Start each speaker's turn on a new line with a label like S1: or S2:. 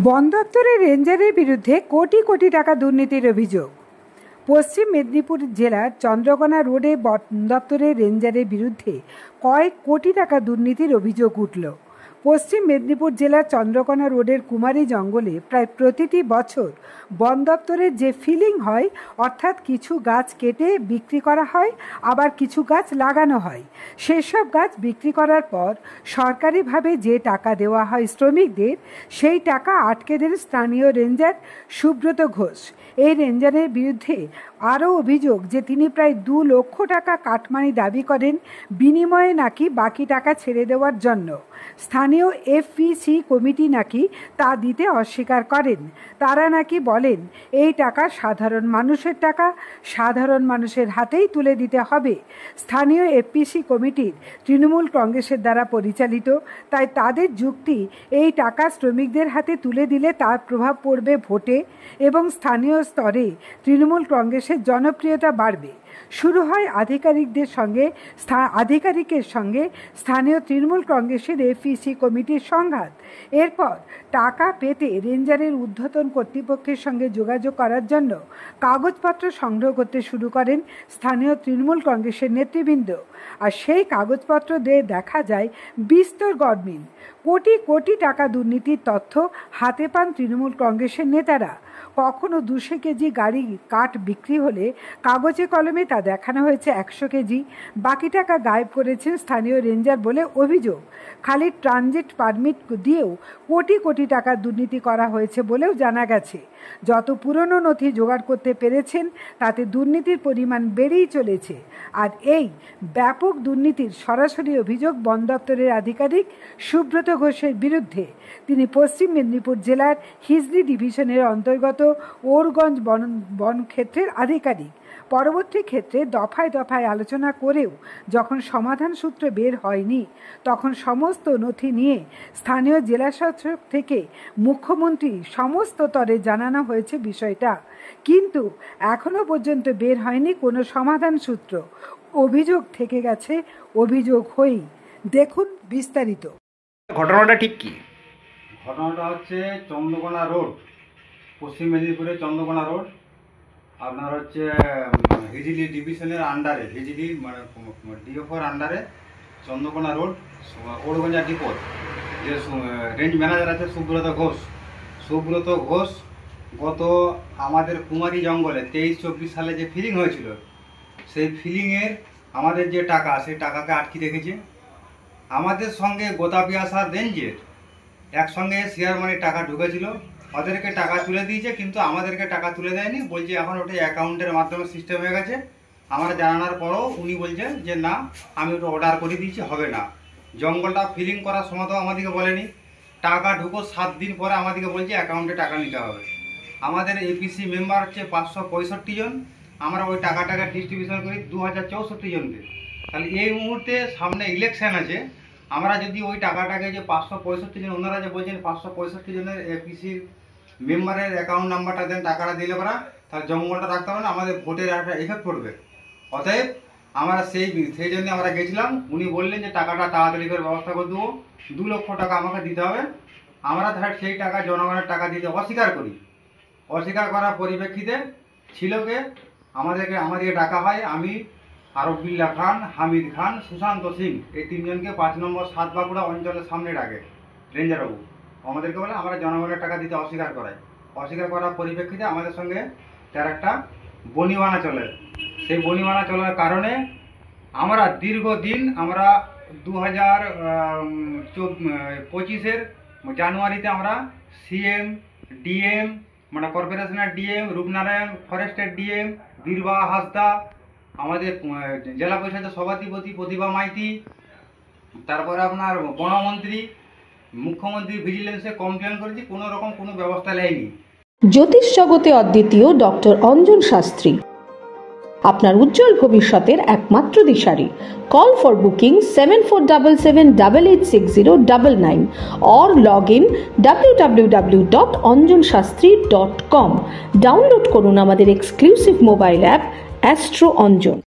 S1: বন দপ্তরের রেঞ্জারের বিরুদ্ধে কোটি কোটি টাকা দুর্নীতির অভিযোগ। পশ্চিম মেদিনীপুর জেলার চন্দ্রকোনা রোডে বন দপ্তরের রেঞ্জারের বিরুদ্ধে কয়েক কোটি টাকা দুর্নীতির অভিযোগ উঠল। পশ্চিম মেদিনীপুর জেলার চন্দ্রকোনা রোডের কুমারী জঙ্গলে প্রায় প্রতিটি বছর বন দপ্তরের যে ফিলিং হয়, অর্থাৎ কিছু গাছ কেটে বিক্রি করা হয়, আবার কিছু গাছ লাগানো হয়। সেসব গাছ বিক্রি করার পর সরকারিভাবে যে টাকা দেওয়া হয় শ্রমিকদের, সেই টাকা আটকে দেন স্থানীয় রেঞ্জার সুব্রত ঘোষ। এই রেঞ্জারের বিরুদ্ধে আরও অভিযোগ যে তিনি প্রায় 2 লক্ষ টাকা কাটমানি দাবি করেন, বিনিময়ে নাকি বাকি টাকা ছেড়ে দেওয়ার জন্য। স্থানীয় এফপিসি কমিটি নাকি তা দিতে অস্বীকার করেন। তারা নাকি বলেন এই টাকা সাধারণ মানুষের টাকা, সাধারণ মানুষের হাতেই তুলে দিতে হবে। স্থানীয় এফপিসি কমিটির তৃণমূল কংগ্রেসের দ্বারা পরিচালিত, তাই তাদের যুক্তি এই টাকা শ্রমিকদের হাতে তুলে দিলে তার প্রভাব পড়বে ভোটে এবং স্থানীয় স্তরে তৃণমূল কংগ্রেসের জনপ্রিয়তা বাড়বে। শুরু হয় আধিকারিকের সঙ্গে স্থানীয় তৃণমূল কংগ্রেসের এফপিসি কমিটির সংঘাত। এরপর টাকা পেতে রেঞ্জারের ঊর্ধ্বতন কর্তৃপক্ষের সঙ্গে যোগাযোগ করার জন্য কাগজপত্র সংগ্রহ করতে শুরু করেন স্থানীয় তৃণমূল কংগ্রেসের নেতৃবৃন্দ। আর সেই কাগজপত্র দিয়ে দেখা যায় বিস্তর গরমিল। কোটি কোটি টাকা দুর্নীতির তথ্য হাতে পান তৃণমূল কংগ্রেসের নেতারা। কখনো 200 কেজি গাড়ি কাঠ বিক্রি হলে কাগজে কলমে তা দেখানো হয়েছে 100 কেজি। বাকি টাকা গায়েব করেছেন স্থানীয় রেঞ্জার বলে অভিযোগ। খালি ট্রানজিট পারমিট দিয়েও কোটি কোটি টাকা দুর্নীতি করা হয়েছে বলেও জানা গেছে। যত পুরনো নথি জোগাড় করতে পেরেছেন, তাতে দুর্নীতির পরিমাণ বেড়েই চলেছে। আর এই ব্যাপক দুর্নীতির সরাসরি অভিযোগ বন দপ্তরের আধিকারিক সুব্রত ঘোষের বিরুদ্ধে। তিনি পশ্চিম মেদিনীপুর জেলার হিজলি ডিভিশনের অন্তর্গত ওরগঞ্জ বন ক্ষেত্রের আধিকারিক। পরবর্তী ক্ষেত্রে দফায় দফায় আলোচনা করেও যখন সমাধান সূত্র বের হয়নি, তখন সমস্ত নথি নিয়ে স্থানীয় জেলাশাসক থেকে মুখ্যমন্ত্রী সমস্ত স্তরে জানানো হয়েছে বিষয়টা, কিন্তু এখনও পর্যন্ত বের হয়নি কোনো সমাধান সূত্র। অভিযোগ থেকে গেছে অভিযোগ হয়েই। দেখুন বিস্তারিত।
S2: ঘটনাটা ঠিক কি?
S3: ঘটনাটা হচ্ছে চন্দ্রকোনা রোড, পশ্চিম মেদিনীপুরের চন্দ্রকোনা রোড। আপনার হচ্ছে হিজলি ডিভিশনের আন্ডারে, হিজলি মানে ডিওফোর আন্ডারে চন্দ্রকোনা রোড, ওরগঞ্জা ডিপোর যে রেঞ্জ ম্যানেজার আছে সুব্রত ঘোষ গত আমাদের কুমারী জঙ্গলে 23-24 সালে যে ফিলিং হয়েছিল, সেই ফিলিংয়ের আমাদের যে টাকা, সেই টাকাকে আটকে রেখেছে। আমাদের সঙ্গে গোতাপিয়াসার রেঞ্জের একসঙ্গে শেয়ার মানি টাকা ঢুকেছিল, ওদেরকে টাকা তুলে দিয়েছে, কিন্তু আমাদেরকে টাকা তুলে দেয়নি। বলছে এখন ওটা অ্যাকাউন্টের মাধ্যমে সিস্টেম হয়ে গেছে। আমরা জানানোর পরও উনি বলছেন যে না, আমি ওটা অর্ডার করে দিয়েছি, হবে না। জঙ্গলটা ফিলিং করার সময় তো আমাদেরকে বলেনি। টাকা ঢুকো 7 দিন পরে আমাদেরকে বলছে অ্যাকাউন্টে টাকা নিতে হবে। আমাদের এপিসি মেম্বার হচ্ছে 565 জন। আমরা ওই টাকাটাকে ডিস্ট্রিবিউশন করি 2064 জনকে। তাহলে এই মুহূর্তে সামনে ইলেকশন আছে, আমরা যদি ওই টাকাটাকে যে 565 জন, ওনারা যে বলছেন 565 জনের এপিসির মেম্বারের অ্যাকাউন্ট নাম্বারটা দেন, টাকাটা দিলে পরা তাহলে জঙ্গলটা রাখতে হবে না, আমাদের ভোটের একটা এফেক্ট পড়বে। অতএব আমরা সেই জন্য আমরা গেছিলাম। উনি বললেন যে টাকাটা তাড়াতাড়ি করে ব্যবস্থা করে দেবো, 2 লক্ষ টাকা আমাকে দিতে হবে। আমরা ধর সেই টাকা জনগণের টাকা দিতে অস্বীকার করি। অস্বীকার করার পরিপ্রেক্ষিতে ছিলকে আমাদেরকে ডাকা হয়। আমি, আরবুল্লাহ খান, হামিদ খান, সুশান্ত সিং, এই 3 জনকে 5 নম্বর 7 বাঁকুড়া অঞ্চলের সামনে ডাকে রেঞ্জারবাবু। আমাদেরকে বলে আমরা জনগণের টাকা দিতে অস্বীকার করাই। অস্বীকার করার পরিপ্রেক্ষিতে আমাদের সঙ্গে তার একটা বনিবানা চলে। সেই বনিবানা চলার কারণে আমরা দীর্ঘদিন, আমরা 2025-এর জানুয়ারিতে আমরা সিএম, ডিএম মানে কর্পোরেশনের ডিএম, রূপনারায়ণ ফরেস্টের ডিএম, বীরবা হাসদা, আমাদের জেলা পরিষদের সভাধিপতি প্রতিভা মাইতি, তারপরে আপনার বনমন্ত্রী, মুখ্যমন্ত্রী ভিজিলেন্সে কমপ্লেন করেছি, কোনো রকম কোনো ব্যবস্থা নেয়নি।
S4: জ্যোতিষ জগতে অদ্বিতীয় ডক্টর অঞ্জন শাস্ত্রী, আপনার উজ্জ্বল ভবিষ্যতের একমাত্র দিশারি। Call for booking 7477886099 or log in www.anjanshastri.com। Download করুন আমাদের exclusive mobile app Astro Anjan.